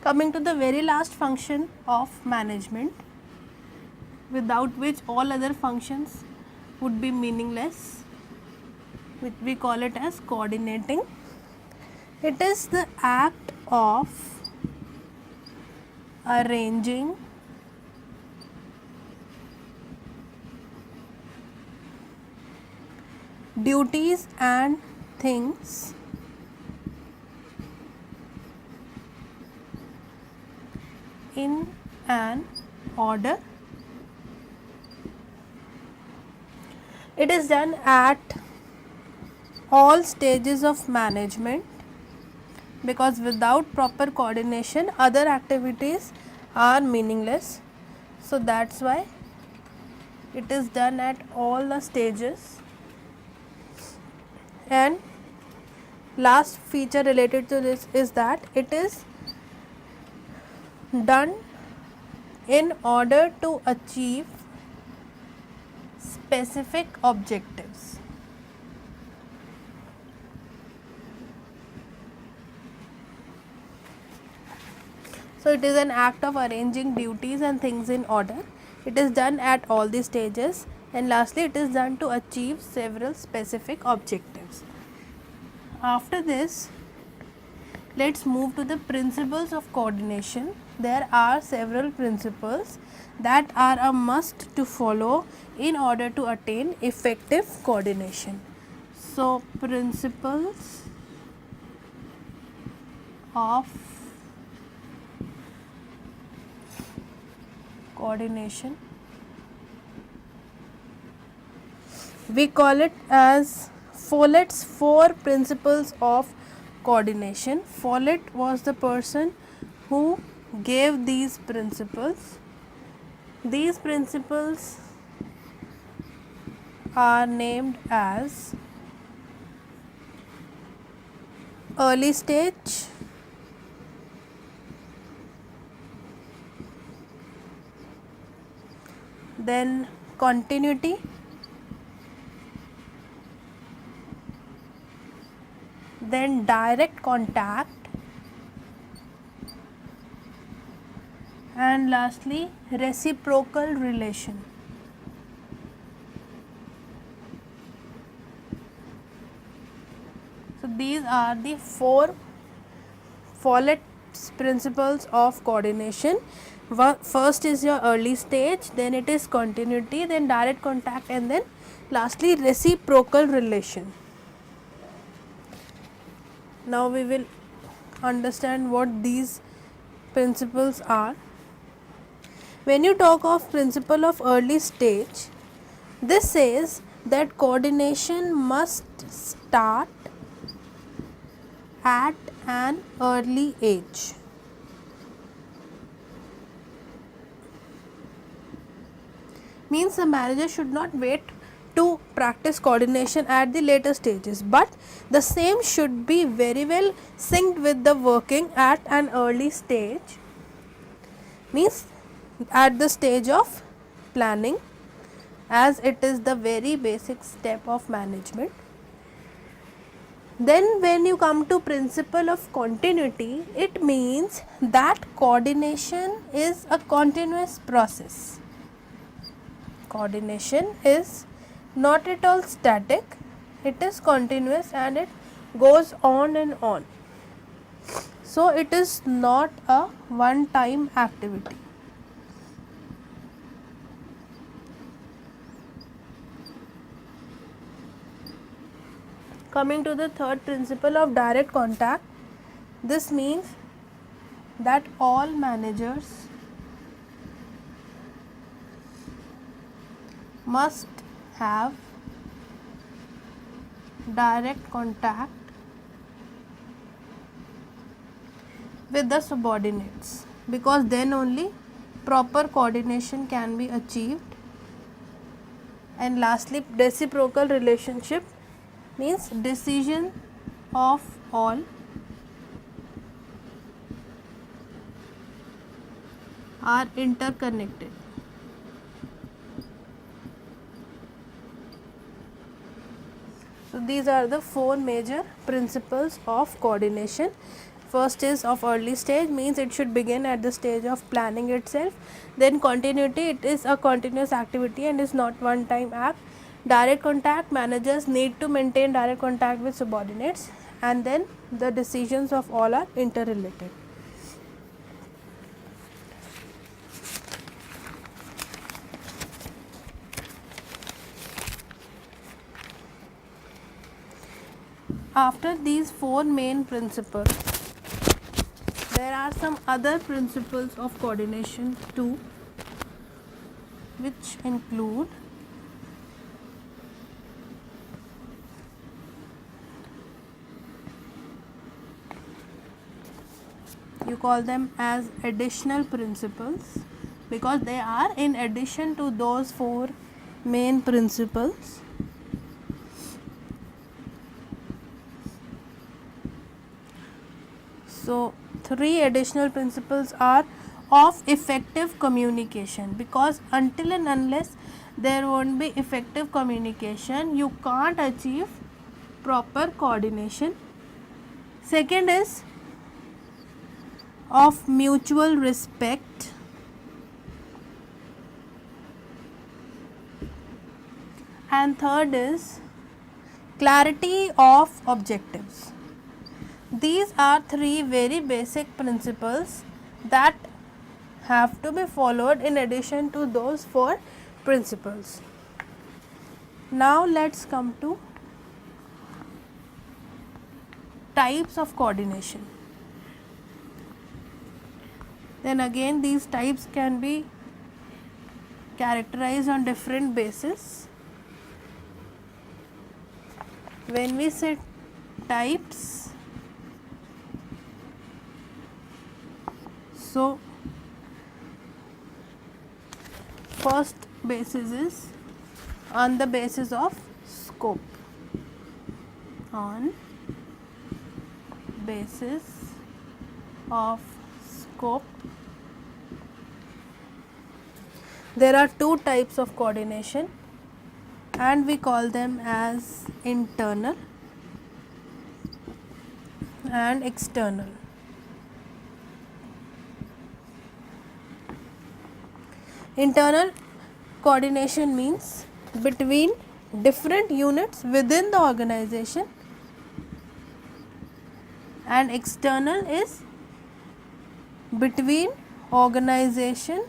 Coming to the very last function of management, without which all other functions would be meaningless, which we call it as coordinating. It is the act of arranging duties and things in an order. It is done at all stages of management, because without proper coordination other activities are meaningless. So that's why it is done at all the stages. And last feature related to this is that it is done in order to achieve specific objectives. So it is an act of arranging duties and things in order. It is done at all the stages, and lastly it is done to achieve several specific objectives. After this, let's move to the principles of coordination. There are several principles that are a must to follow in order to attain effective coordination. So, principles of coordination, we call it as Follett's 4 principles of coordination. Follett was the person who gave these principles. These principles are named as early stage, then continuity, then direct contact, and lastly reciprocal relation. So these are the 4 Follett's principles of coordination. First is your early stage, then it is continuity, then direct contact, and then lastly reciprocal relation. Now we will understand what these principles are. When you talk of principle of early stage, this says that coordination must start at an early age. Means the manager should not wait to practice coordination at the later stages, but the same should be very well synced with the working at an early stage, means at the stage of planning, as it is the very basic step of management. Then when you come to principle of continuity, it means that coordination is a continuous process. Coordination is not at all static, it is continuous and it goes on and on. So it is not a one time activity. Coming to the third principle of direct contact, this means that all managers must have direct contact with the subordinates, because then only proper coordination can be achieved. And lastly, reciprocal relationship means decision of all are interconnected. So these are the 4 major principles of coordination. First is of early stage, means it should begin at the stage of planning itself. Then continuity, it is a continuous activity and is not one time act. Direct contact, managers need to maintain direct contact with subordinates, and then the decisions of all are interrelated. After these four main principles, there are some other principles of coordination too, which include you call them as additional principles because they are in addition to those four main principles. So, three additional principles are of effective communication, because until and unless there won't be effective communication, you can't achieve proper coordination. Second is of mutual respect. And third is clarity of objectives. These are three very basic principles that have to be followed in addition to those four principles. Now let's come to types of coordination. Then again, these types can be characterized on different bases. When we say types, so first basis is on the basis of scope. On basis of scope, there are two types of coordination and we call them as internal and external. Internal coordination means between different units within the organization, and external is between organization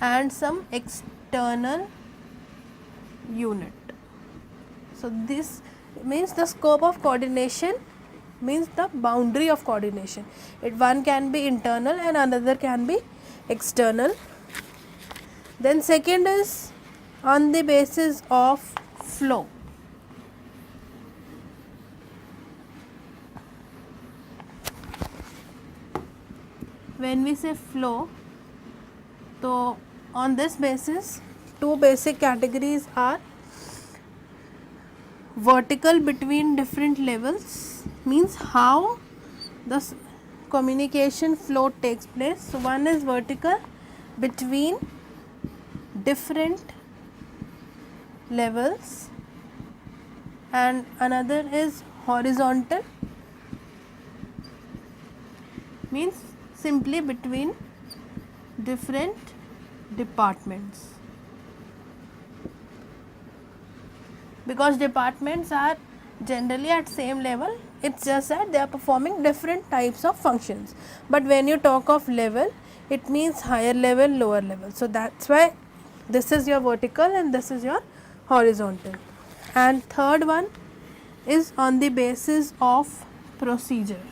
and some external unit. So, this means the scope of coordination means the boundary of coordination. One can be internal and another can be external. Then second is on the basis of flow. When we say flow, so on this basis, two basic categories are vertical between different levels, means how the communication flow takes place. So, one is vertical between different levels and another is horizontal, means simply between different departments, because departments are generally at same level, it's just that they are performing different types of functions. But when you talk of level, it means higher level, lower level. So, that's why this is your vertical and this is your horizontal. And third one is on the basis of procedure.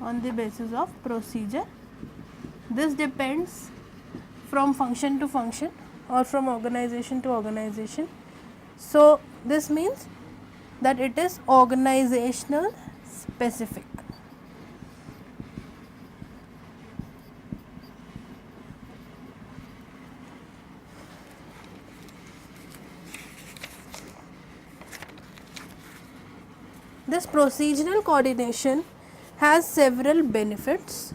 On the basis of procedure, this depends from function to function or from organization to organization. So, this means that it is organizational specific. This procedural coordination has several benefits,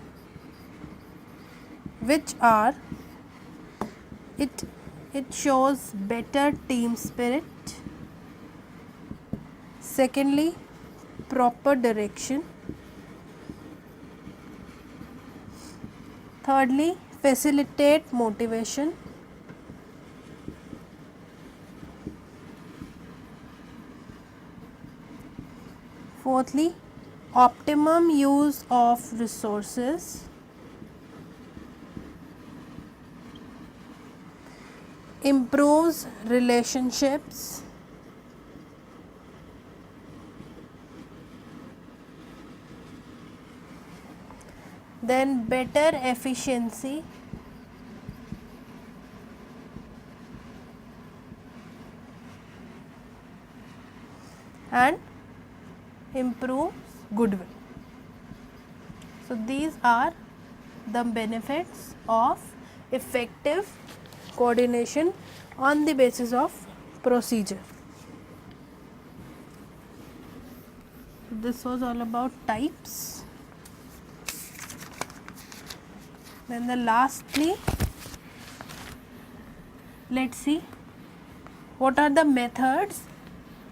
which are it shows better team spirit, Secondly, proper direction. Thirdly, facilitate motivation. Fourthly, optimum use of resources. Improves relationships. Then better efficiency. And improves goodwill. So these are the benefits of effective coordination on the basis of procedure. This was all about types. Then lastly, let's see what are the methods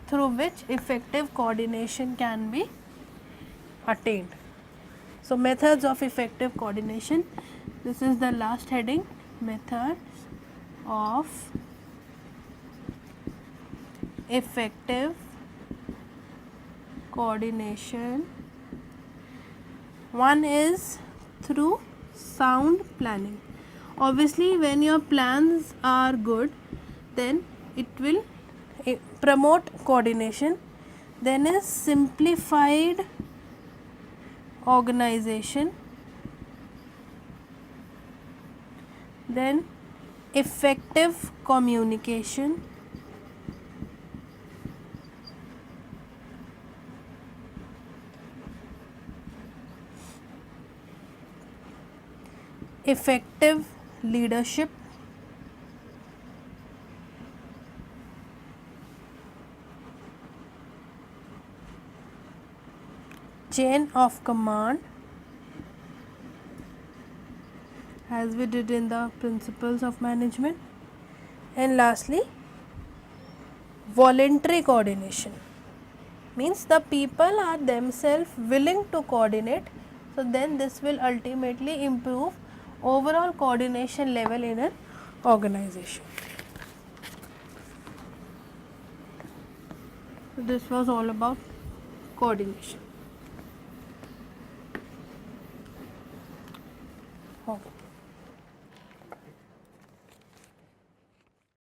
through which effective coordination can be attained. So methods of effective coordination, this is the last heading, methods of effective coordination. One is through sound planning. Obviously, when your plans are good, then it will promote coordination. Then is simplified organization. Then effective communication. Effective leadership. Chain of command, as we did in the principles of management. And lastly, voluntary coordination, means the people are themselves willing to coordinate. So then this will ultimately improve overall coordination level in an organization. So this was all about coordination. Okay.